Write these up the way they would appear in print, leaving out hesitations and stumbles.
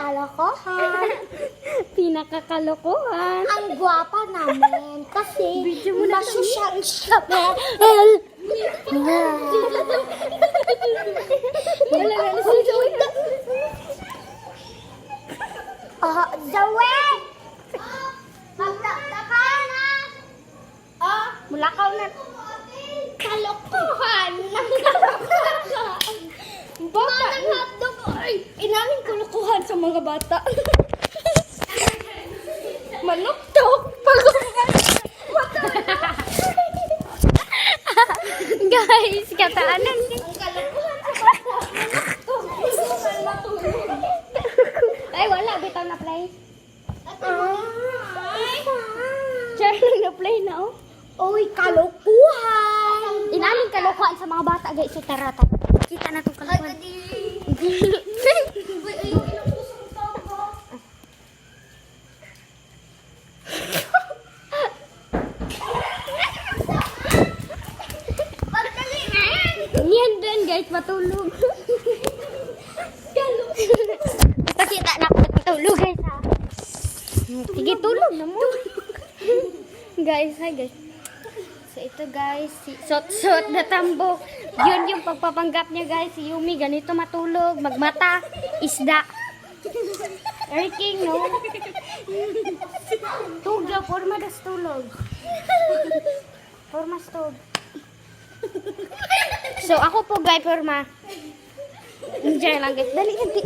kalokohan. Pinakakalokohan. Ang gwapa namin kasi Video mo na masyang sabi. Wala na si Zoe. Zoe! Magdakaw na! Mulakaw na. Kalokohan! Bata. Inaming kalokohan sa mga bata. Maluktok. Guys, kataanan. Ay, wala. Bitaw na play. Charlie na play na, oh. Uy, kalokohan! Inaming kalokohan sa mga bata, guys. So, tara. Kita na itong kalokohan. Yan din, guys. Matulog. Pakita na ako matulog, guys, ha. Sige, tulog na mo. Guys, hi, guys. So, ito, guys. Si Sot-Sot na tambo. Yun yung pagpapanggap niya, guys. Si Yumi, ganito matulog. Magmata, isda. Erking, no? Tugla, forma das tulog. Forma stog. So, ako po, guys, forma. Diyan lang, guys. Dali, hindi.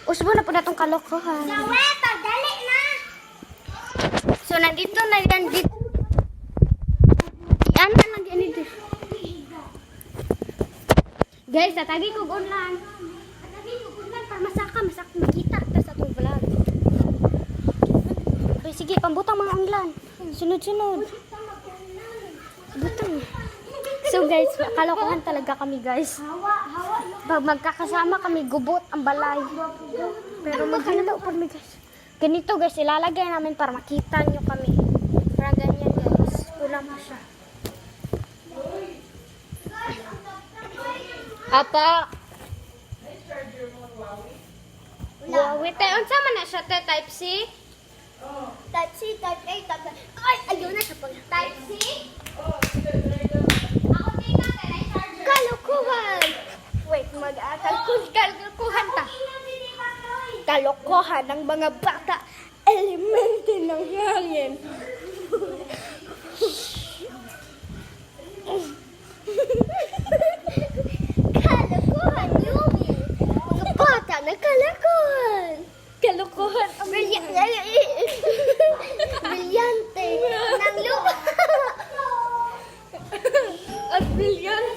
Usbo na po na itong kalokohan. Zoe, dali na! So, nandito na yan. Yan na lang yan dito. Guys, tatagi ko gunlan. Tatagi ko gunlan para masaka makita. Tapos atong vlog. Okay, sige, pambutang mga unglan. Sunod-sunod. Butang. So guys, kalokohan talaga kami, guys. Pag magkakasama kami, gubot ang balay. Pero maganda pa kami, guys. Ganito, guys, ilalagay namin para makita nyo kami. Parang ganyan, guys. Kulang pa siya. Apa? Wait, unsa man na siya, type C? Type C, type A, type A. Ay, ayun na siya pala. Type C? Kalokohan! Wait, kalokohan ta. Kalokohan ng mga bata. Elemento ng hangin. Kalokohan, Yumi. Mga bata na kalokohan. Kalokohan. Brilyante. Nang lupa. At brilliant.